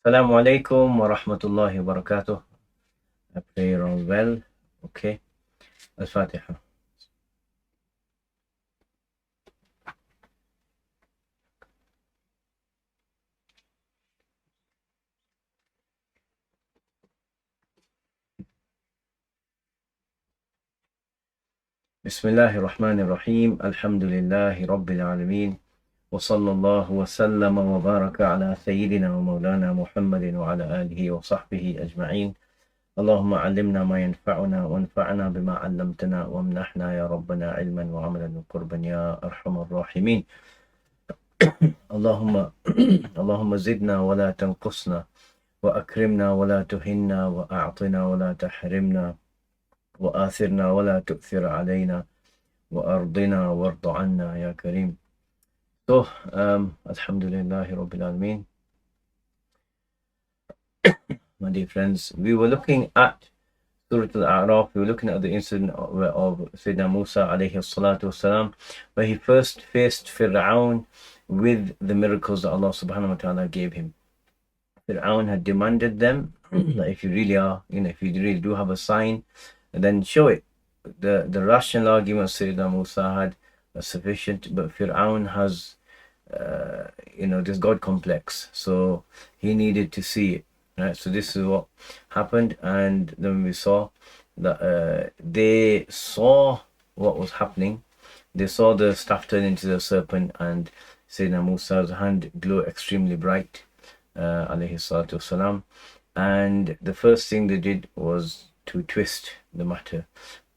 Assalamu alaikum wa rahmatullahi wa barakatuh. I pray you're all well. Okay. Al-Fatiha. Bismillahir Rahmanir Rahim. Alhamdulillahi Rabbil Alameen. Wa sallallahu wa sallama wa baraka ala Sayyidina wa Mawlana Muhammadin wa ala alihi wa sahbihi ajma'in. Allahumma allimna ma yanfa'una wa anfa'na bima 'allamtana wa amnahna ya Rabbana ilman wa 'amalan wa qurban ya arhamar rahimin. Allahumma zidna wa la tanqusna wa akrimna wa la tuhinna wa a'tina wa la tahrimna وآثرنا ولا تؤثر علينا وأرضنا وارض عنا يا كريم. So, Alhamdulillahi Rabbil Alameen. My dear friends, we were looking at Surah Al-A'raf. We were looking at the incident of Sayyidina Musa alayhi salatu wasalam, where he first faced Fir'aun with the miracles that Allah subhanahu wa ta'ala gave him. Fir'aun had demanded them that if you really are, if you really do have a sign, then show it. The rational argument Sayyidina Musa had was sufficient, but Fir'aun has this God complex, so he needed to see it, right? So this is what happened, and then we saw that they saw what was happening. They saw the staff turn into the serpent, and Sayyidina Musa's hand glow extremely bright, alayhi salatu wasalam, and the first thing they did was to twist the matter.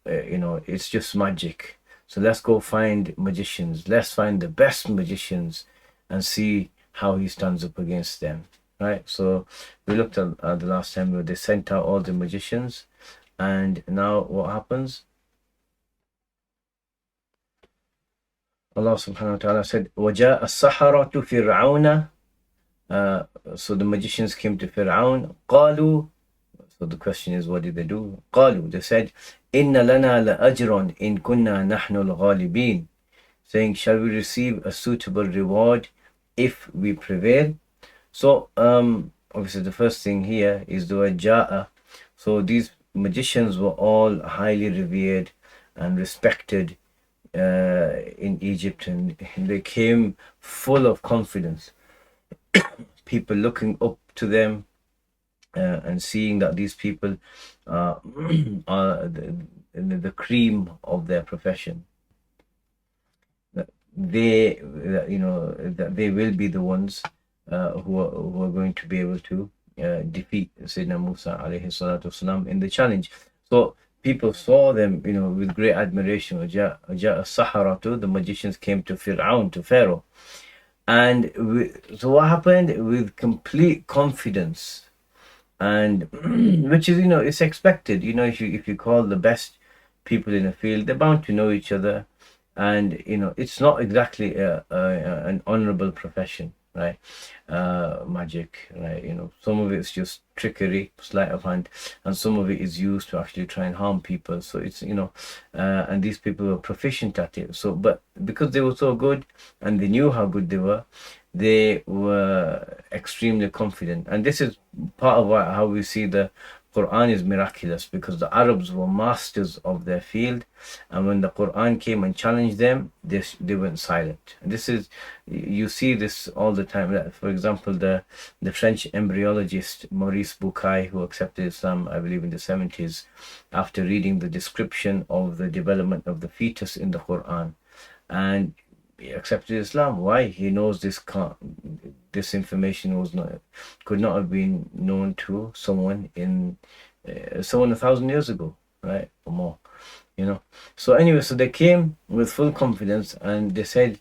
It's just magic, so let's go find magicians, let's find the best magicians and see how he stands up against them, right? So we looked at the last time where they sent out all the magicians, and now what happens? Allah subhanahu wa ta'ala said, وَجَاءَ السَّحَرَةُ فِرْعَوْنَ. So the magicians came to Fir'aun. قَالُوا. So the question is, what did they do? قالوا, they said, إِنَّ لَنَا لَأَجْرًا إِن كُنَّا نَحْنُ الْغَالِبِينَ, saying, shall we receive a suitable reward if we prevail? So obviously the first thing here is the word ja'a. So these magicians were all highly revered and respected in Egypt, and they came full of confidence. People looking up to them, and seeing that these people are the cream of their profession, that they will be the ones who are going to be able to defeat Sayyidina Musa alayhi salatu wasalam in the challenge. So people saw them, with great admiration. Saharatu, the magicians came to Fir'aun, to Pharaoh, and so what happened? With complete confidence, and which is, it's expected. If you call the best people in a field, they're bound to know each other, and it's not exactly an honorable profession, right? Magic, right? Some of it's just trickery, sleight of hand, and some of it is used to actually try and harm people. So it's and these people were proficient at it. So, but because they were so good and they knew how good they were extremely confident. And this is part of how we see the Quran is miraculous, because the Arabs were masters of their field, and when the Quran came and challenged them, they went silent. And this is, you see this all the time. For example, the French embryologist Maurice Bucaille, who accepted Islam, I believe, in the 70s, after reading the description of the development of the fetus in the Quran, and he accepted Islam. Why? He knows this information could not have been known to someone 1,000 years ago, right, or more. So anyway, so they came with full confidence, and they said,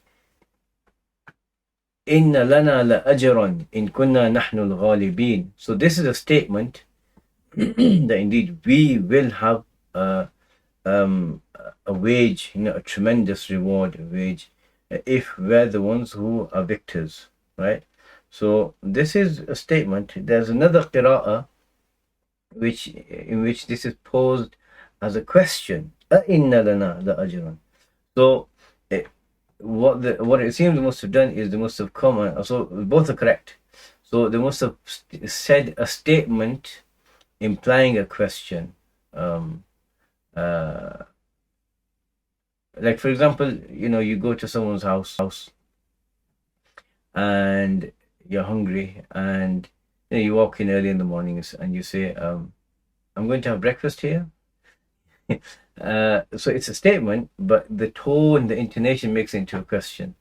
إِنَّ لَنَا لَأَجْرًا إِن كُنَّا نَحْنُ الْغَالِبِينَ. So this is a statement that indeed we will have a wage, a tremendous reward, wage, if we're the ones who are victors, right? So this is a statement. There's another qira'ah in which this is posed as a question. أَإِنَّ لَنَا لَأَجْرًا. So what it seems they must have done is they must have come, so both are correct. So they must have said a statement implying a question. Um, uh, like for example, you go to someone's house and you're hungry, and you walk in early in the mornings and you say, I'm going to have breakfast here. So it's a statement, but the tone, the intonation makes it into a question.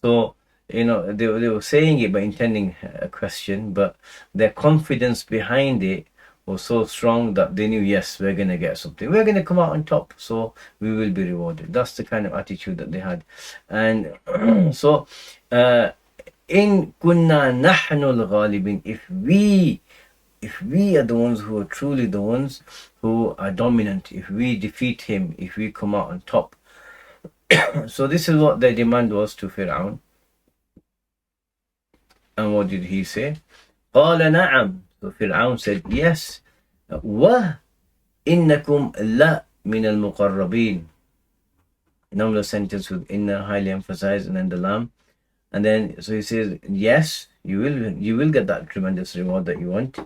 So, they were saying it by intending a question, but their confidence behind it was so strong that they knew, yes, we're going to get something. We're going to come out on top, so we will be rewarded. That's the kind of attitude that they had. And so, in kunna nahnu al-ghalibin, if we are the ones who are truly the ones who are dominant, if we defeat him, if we come out on top. So this is what their demand was to Fir'aun. And what did he say? قال نعم. So Fir'aun said, yes. وَإِنَّكُمْ لَا مِنَ الْمُقَرَّبِينَ. Number sentence with inna highly emphasized, and then the lam. And then, so he says, yes, you will get that tremendous reward that you want.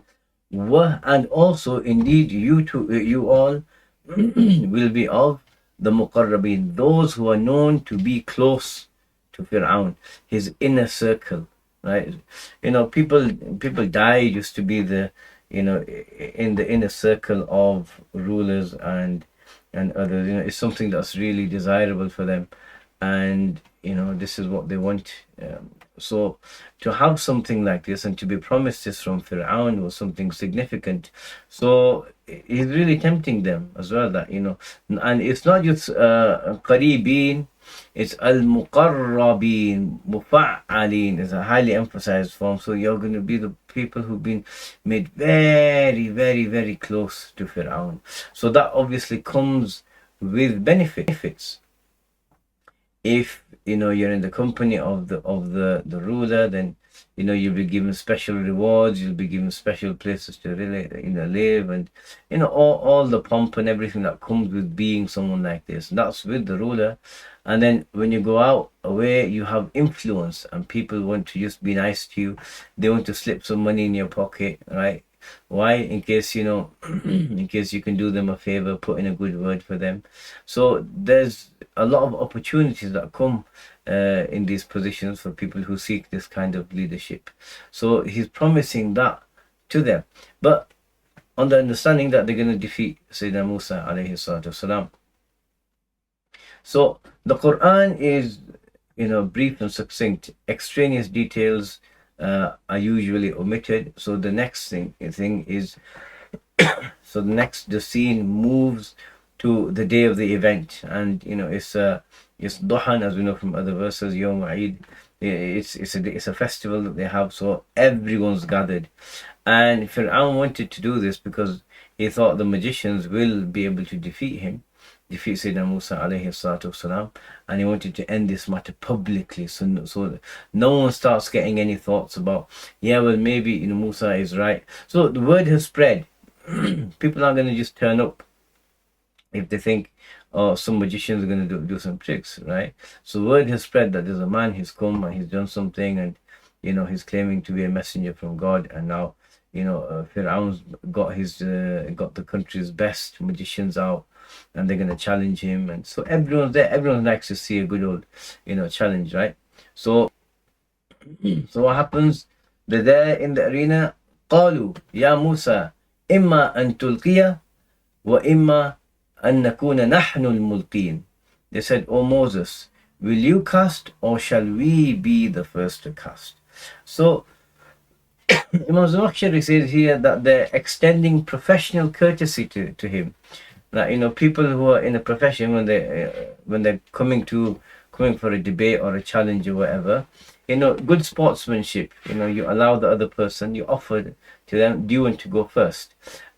And also, indeed, you all will be of the muqarrabin, those who are known to be close to Fir'aun, his inner circle, right? People died used to be the, in the inner circle of rulers and others. It's something that's really desirable for them, and this is what they want. So to have something like this and to be promised this from Fir'aun was something significant. So he's really tempting them as well, that and it's not just qaribin, it's al-muqarrabin, mufa'alin is a highly emphasized form. So you're going to be the people who've been made very, very, very close to Fir'aun. So that obviously comes with benefits. If you're in the company of the ruler, then you'll be given special rewards, you'll be given special places to really live, and all the pomp and everything that comes with being someone like this. That's with the ruler. And then when you go out away, you have influence, and people want to just be nice to you. They want to slip some money in your pocket, right? Why? In case in case you can do them a favor, put in a good word for them. So there's a lot of opportunities that come in these positions for people who seek this kind of leadership. So he's promising that to them, but on the understanding that they're going to defeat Sayyidina Musa alayhi salatu wasalam. So the Quran is brief and succinct. Extraneous details are usually omitted. So the next thing is so the scene moves to the day of the event, and it's Duhan, as we know from other verses, Yawm Eid. It's a festival that they have, so everyone's gathered. And Fir'aun wanted to do this because he thought the magicians will be able to defeat Sayyidina Musa alayhi salatu wasalam, and he wanted to end this matter publicly, so no one starts getting any thoughts about, well, maybe Musa is right. So the word has spread. People aren't going to just turn up if they think, some magicians are going to do some tricks, right? So word has spread that there's a man, he's come and he's done something, and he's claiming to be a messenger from God, and now Fir'aun's got the country's best magicians out, and they're going to challenge him. And so everyone's there. Everyone likes to see a good old challenge, right? So what happens? They're there in the arena. قالوا يا موسى إما أن تلقي وإما أن نكون نحن الملقين. They said, "O Moses, will you cast, or shall we be the first to cast?" So Imam Zamakhshari says here that they're extending professional courtesy to him. That people who are in a profession, when they're coming for a debate or a challenge or whatever, good sportsmanship. You allow the other person, you offer to them, do you want to go first?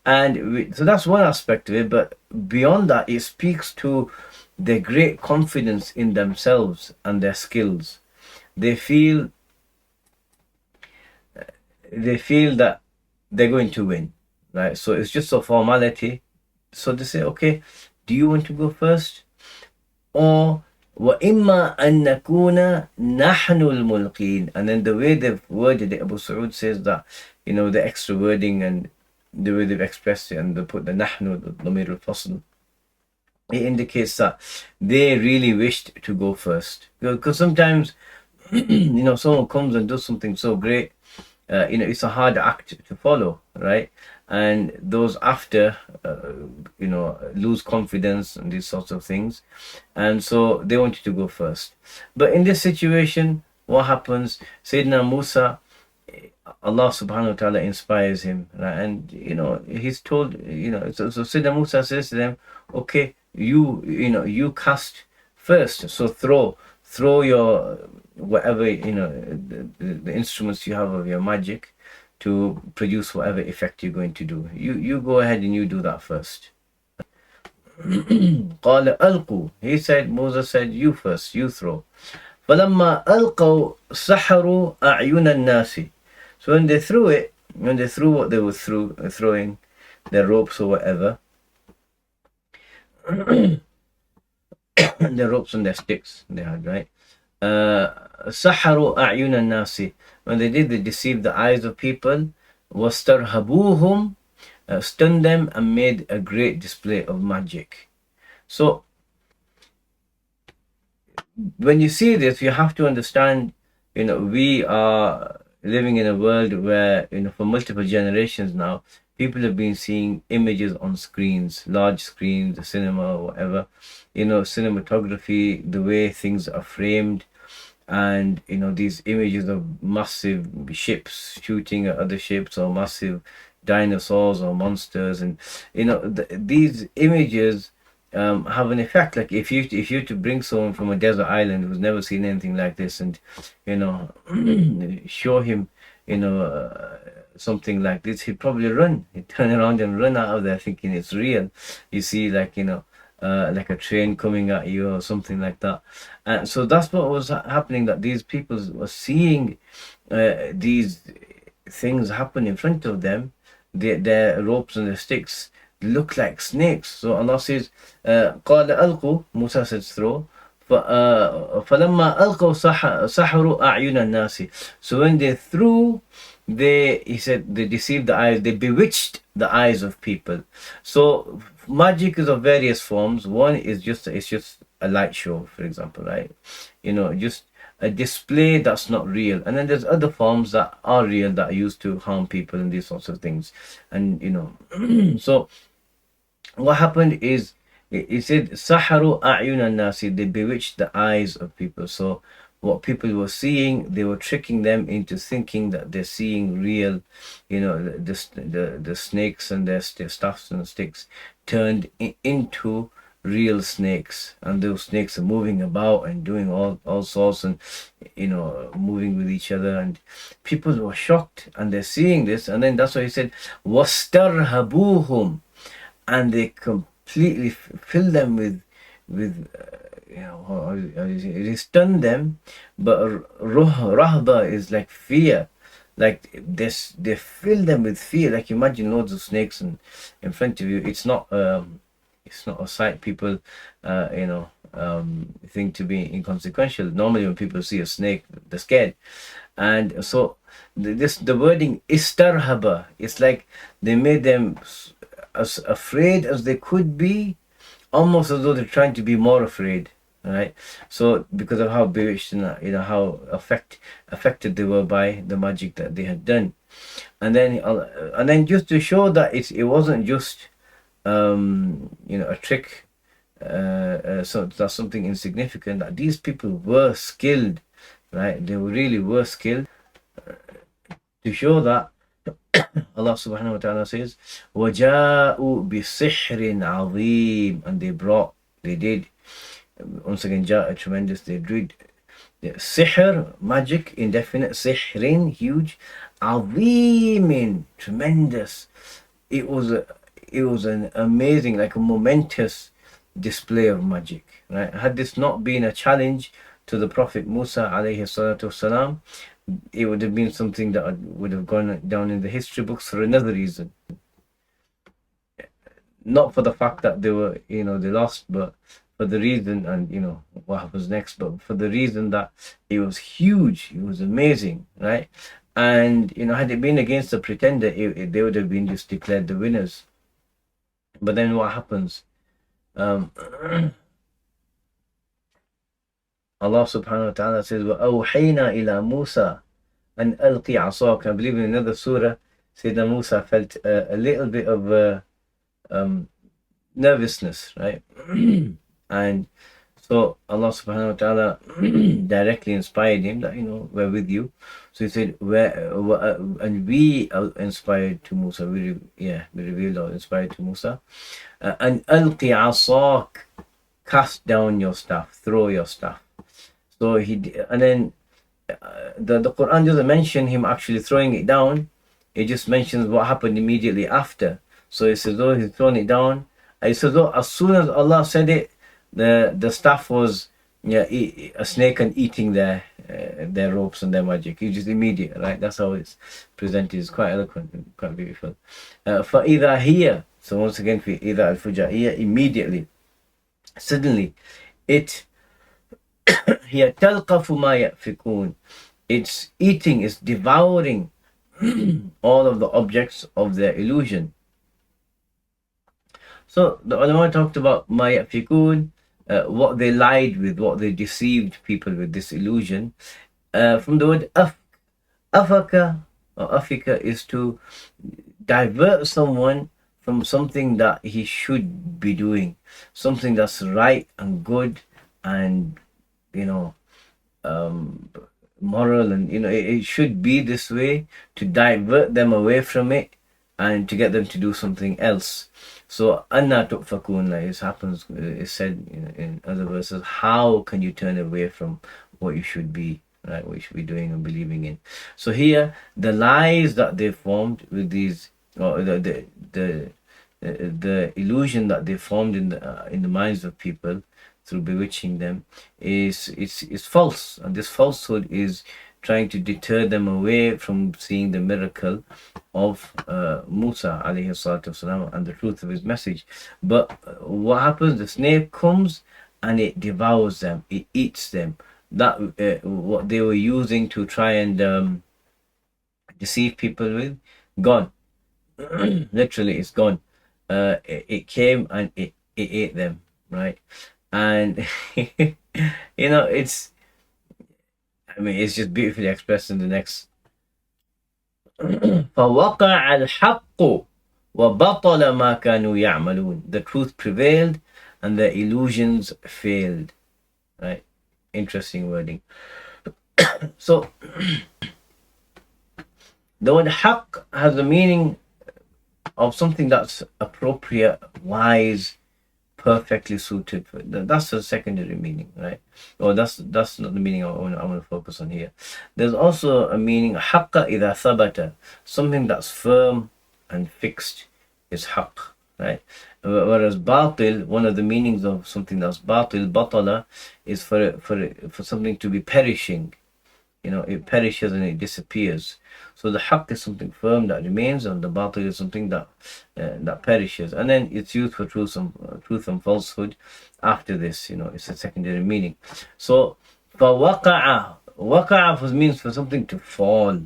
And so that's one aspect of it. But beyond that, it speaks to their great confidence in themselves and their skills. They feel that they're going to win, right? So it's just a formality. So they say, okay, do you want to go first, or وَإِمَّا أَن نَكُونَ نَحْنُ الْمُلْقِينَ. And then the way they've worded it, Abu Saud says that, the extra wording and the way they've expressed it, and they put the nahnu, the dhamir al-fasl, it indicates that they really wished to go first. Because sometimes, someone comes and does something so great, it's a hard act to follow, right? And those after, lose confidence and these sorts of things. And so they wanted to go first. But in this situation, what happens? Sayyidina Musa, Allah subhanahu wa ta'ala inspires him, right? And he's told, so Sayyidina Musa says to them, okay, you cast first, so throw your whatever, the instruments you have of your magic to produce whatever effect you're going to do. You go ahead and you do that first. قال ألقوا. Moses said, you first, you throw. فلما ألقوا سحروا أعين الناس. So when they threw what they were throwing, their ropes or whatever, their ropes and their sticks they had, right? سحروا أعين الناس. When they did, they deceived the eyes of people. واسترهبوهم, stunned them and made a great display of magic. So when you see this, you have to understand, we are living in a world where, for multiple generations now, people have been seeing images on screens, large screens, the cinema or whatever, cinematography, the way things are framed, and these images of massive ships shooting at other ships, or massive dinosaurs or monsters, and these images have an effect. Like if you to bring someone from a desert island who's never seen anything like this, and show him something like this, he'd probably run. He'd turn around and run out of there thinking it's real. You see, like like a train coming at you or something like that. And so that's what was happening, that these people were seeing these things happen in front of them. Their ropes and their sticks look like snakes. So Allah says, قال ألقوا, Musa says throw. فلما ألقوا سحروا أعين الناس. So when they threw, he said they deceived the eyes, they bewitched the eyes of people. So magic is of various forms. One is just a light show, for example, right? Just a display that's not real. And then there's other forms that are real, that are used to harm people and these sorts of things. And so what happened is, he said saharu a'yun an-nasi, they bewitched the eyes of people. So what people were seeing, they were tricking them into thinking that they're seeing real, the snakes and their staffs and sticks turned into real snakes, and those snakes are moving about and doing all sorts, and moving with each other, and people were shocked, and they're seeing this. And then that's why he said wastarhabuhum, and they completely filled them with it stunned them. But rahba is like fear, like this, they fill them with fear. Like imagine loads of snakes in front of you. It's not a sight people think to be inconsequential. Normally when people see a snake, they're scared. And so the wording istarhaba, it's like they made them as afraid as they could be, almost as though they're trying to be more afraid, right? So because of how bewitched and how affected they were by the magic that they had done. And then just to show that it wasn't just a trick, so that's something insignificant, that these people were skilled, right? They really were skilled. To show that, Allah subhanahu wa ta'ala says, وَجَاءُوا بِسِحْرٍ عَظِيمٍ, and they did, once again, a tremendous, they did sihr, magic, indefinite, sihrin, huge, عظيم, tremendous. It was an amazing, like a momentous display of magic, right? Had this not been a challenge to the Prophet Musa alayhi salatu wasalam, it would have been something that would have gone down in the history books for another reason. Not for the fact that they were, they lost, but for the reason, and you know what happens next, but for the reason that it was huge, it was amazing, right? And you know, had it been against the pretender, they would have been just declared the winners. But then what happens? Um, Allah subhanahu wa ta'ala says, وَأَوْحَيْنَا إِلَى مُوسَى أَنْ أَلْقِ عَصَاكَ. I believe in another surah, Sayyidina Musa felt a little bit of um, nervousness, right? And so Allah subhanahu wa ta'ala directly inspired him that, you know, we're with you. So he said, and we inspired to Musa, we revealed or inspired to Musa, and alqi asak, cast down your staff, throw your staff. So and then the Quran doesn't mention him actually throwing it down. It just mentions what happened immediately after. So it's as though he's thrown it down. It's as though as soon as Allah said it, the staff was a snake and eating their ropes and their magic. It's just immediate, right? That's how it's presented. It's quite eloquent, quite beautiful. فَإِذَا هِيَ, so once again, فَإِذَا الْفُجَائِيَ, immediately, suddenly, it هي تلقف ما يأفكون. It's eating, it's devouring all of the objects of their illusion. So the ulama talked about ma yafikun, what they lied with, what they deceived people with, this illusion. From the word afaka or afika is to divert someone from something that he should be doing, something that's right and good and, you know, moral, and you know it should be this way, to divert them away from it and to get them to do something else. So anna tu'fakun, like it happens, is said in other verses, how can you turn away from what you should be, right, what you should be doing and believing in. So here the lies that they formed with these, or the illusion that they formed in the minds of people through bewitching them is false, and this falsehood is trying to deter them away from seeing the miracle of Musa alayhi salatu wasalam and the truth of his message. But what happens? The snake comes and it devours them, it eats them. That what they were using to try and deceive people with, gone. Literally, it's gone. It came and it ate them, right? And you know, it's just beautifully expressed in the next. فَوَقَعَ الْحَقُّ وَبَطَلَ مَا كَانُوا يَعْمَلُونَ. The truth prevailed and the illusions failed. Right? Interesting wording. So the word haqq has the meaning of something that's appropriate, wise, perfectly suited for that's a secondary meaning, right? Or that's not the meaning I want to focus on here. There's also a meaning haqqa idha thabata, something that's firm and fixed is haqq, right? Whereas batil, one of the meanings of something that's batil, batala, is for something to be perishing. You know, it perishes and it disappears. So the haqq is something firm that remains, and the batil is something that perishes. And then it's used for truth and falsehood. After this, you know, it's a secondary meaning. So waqa'a means for something to fall,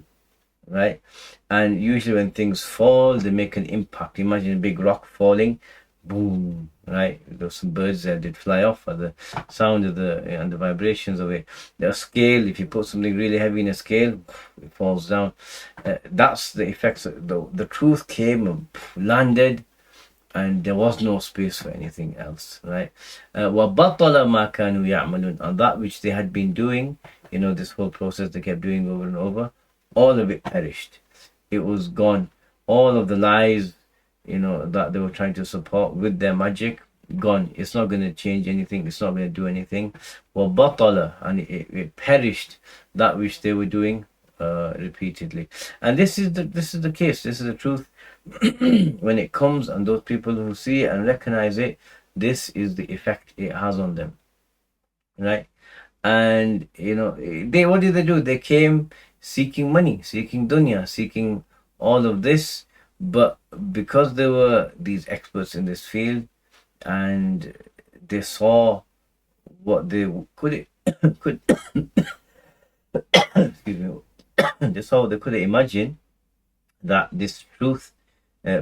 right? And usually when things fall, they make an impact. Imagine a big rock falling, boom, right? There's some birds there did fly off at the sound of and the vibrations of it. The scale, if you put something really heavy in a scale, it falls down. That's the effects. The truth came and landed, and there was no space for anything else, right? وَبَطَلَ مَا كَانُوا يَعْمَلُونَ. And that which they had been doing, you know, this whole process they kept doing over and over, all of it perished. It was gone. All of the lies, you know, that they were trying to support with their magic, gone. It's not going to change anything. It's not going to do anything. Well, batala, and it perished that which they were doing repeatedly. And this is the case. This is the truth. When it comes, and those people who see it and recognize it, this is the effect it has on them, right? And you know, what did they do? They came seeking money, seeking dunya, seeking all of this. But because there were these experts in this field, and they saw what they could could excuse me, just how they could imagine that this truth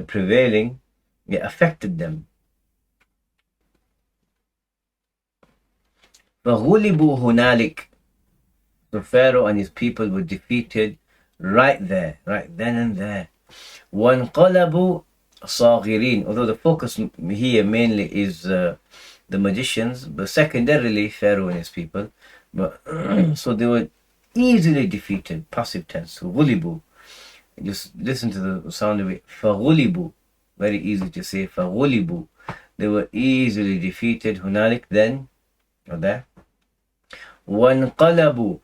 prevailing, it affected them. فَغُلِبُوا هُنَالِكَ. So Pharaoh and his people were defeated right there, right then and there. وَانْقَلَبُوا صَاغِرِينَ. Although the focus here mainly is the magicians, but secondarily Pharaoh and his people. But so they were easily defeated, passive tense. غُلِبُوا. Just listen to the sound of it. فَغُلِبُوا. Very easy to say. فَغُلِبُوا. They were easily defeated. هُنَالِكَ, then, or there. وَانْقَلَبُوا.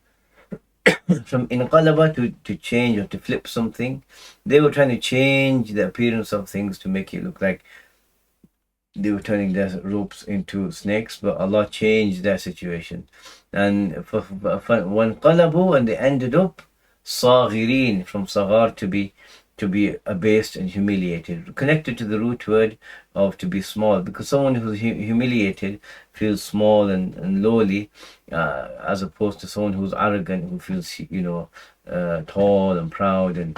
From inqalaba, to change or to flip something. They were trying to change the appearance of things to make it look like they were turning their ropes into snakes, but Allah changed their situation. And وَانْقَلَبُوا, and they ended up صَاغِرِينَ, from saghar, to be abased and humiliated, connected to the root word of to be small, because someone who's humiliated feels small and lowly, as opposed to someone who's arrogant, who feels tall and proud, and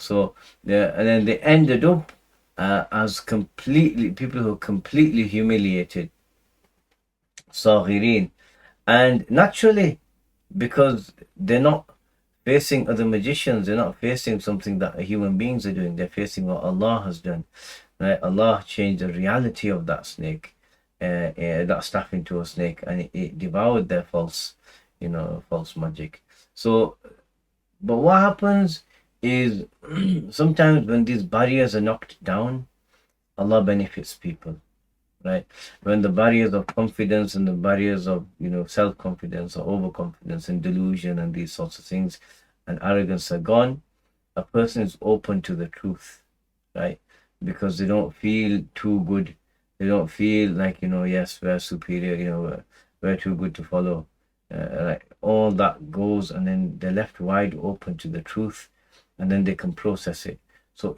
so and then they ended up as people who are completely humiliated, صاغرين. And naturally, because they're not facing other magicians, they're not facing something that human beings are doing, they're facing what Allah has done, right? Allah changed the reality of that snake, that staff, into a snake, and it devoured their false magic. So, but what happens is sometimes when these barriers are knocked down, Allah benefits people, right? When the barriers of confidence and the barriers of self-confidence or overconfidence and delusion and these sorts of things and arrogance are gone, a person is open to the truth, right? Because they don't feel too good. They don't feel like, yes, we're superior, we're too good to follow. Like all that goes, and then they're left wide open to the truth, and then they can process it. So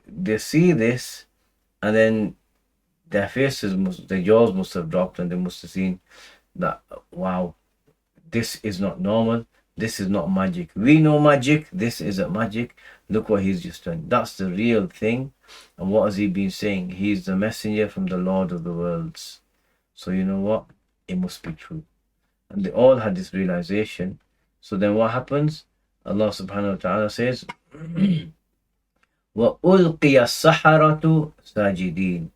they see this, and then their their jaws must have dropped, and they must have seen that, wow, this is not normal. This is not magic. We know magic. This isn't magic. Look what he's just done. That's the real thing. And what has he been saying? He's the messenger from the Lord of the worlds. So you know what? It must be true. And they all had this realization. So then what happens? Allah subhanahu wa ta'ala says, وَأُلْقِيَ السَّحَرَةُ سَاجِدِينَ.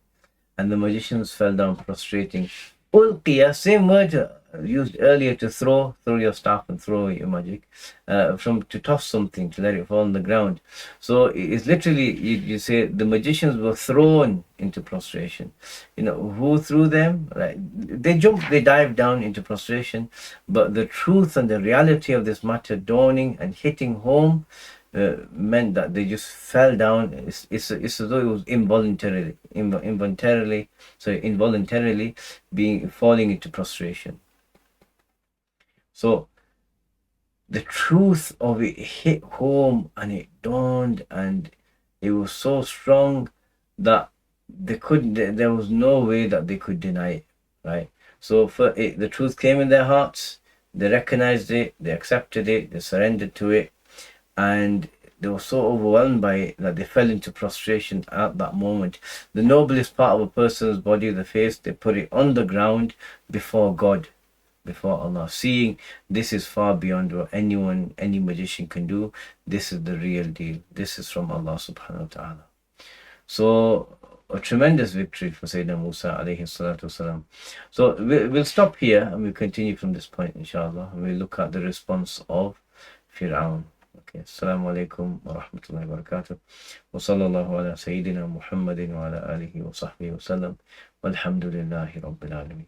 And the magicians fell down prostrating. Ulqiya, same word used earlier to throw your staff and throw your magic, to toss something, to let it fall on the ground. So it's literally, you say the magicians were thrown into prostration. Who threw them? Right? They jumped, they dived down into prostration, but the truth and the reality of this matter dawning and hitting home meant that they just fell down. It's as though it was involuntarily falling into prostration. So the truth of it hit home, and it dawned, and it was so strong that there was no way that they could deny it, right? So the truth came in their hearts, they recognized it, they accepted it, they surrendered to it, and they were so overwhelmed by it that they fell into prostration at that moment. The noblest part of a person's body, the face, they put it on the ground before God, before Allah, seeing this is far beyond what any magician can do. This is the real deal. This is from Allah subhanahu wa ta'ala. So a tremendous victory for Sayyidina Musa alayhi salatu wasalam. So we'll stop here and we'll continue from this point, inshallah, and we'll look at the response of Fir'aun. Okay, Assalamu alaikum wa rahmatullahi wa barakatuh. Wa sallallahu ala Sayyidina Muhammadin wa ala alihi wa sahbihi wa sallam. Walhamdulillahi rabbil alameen.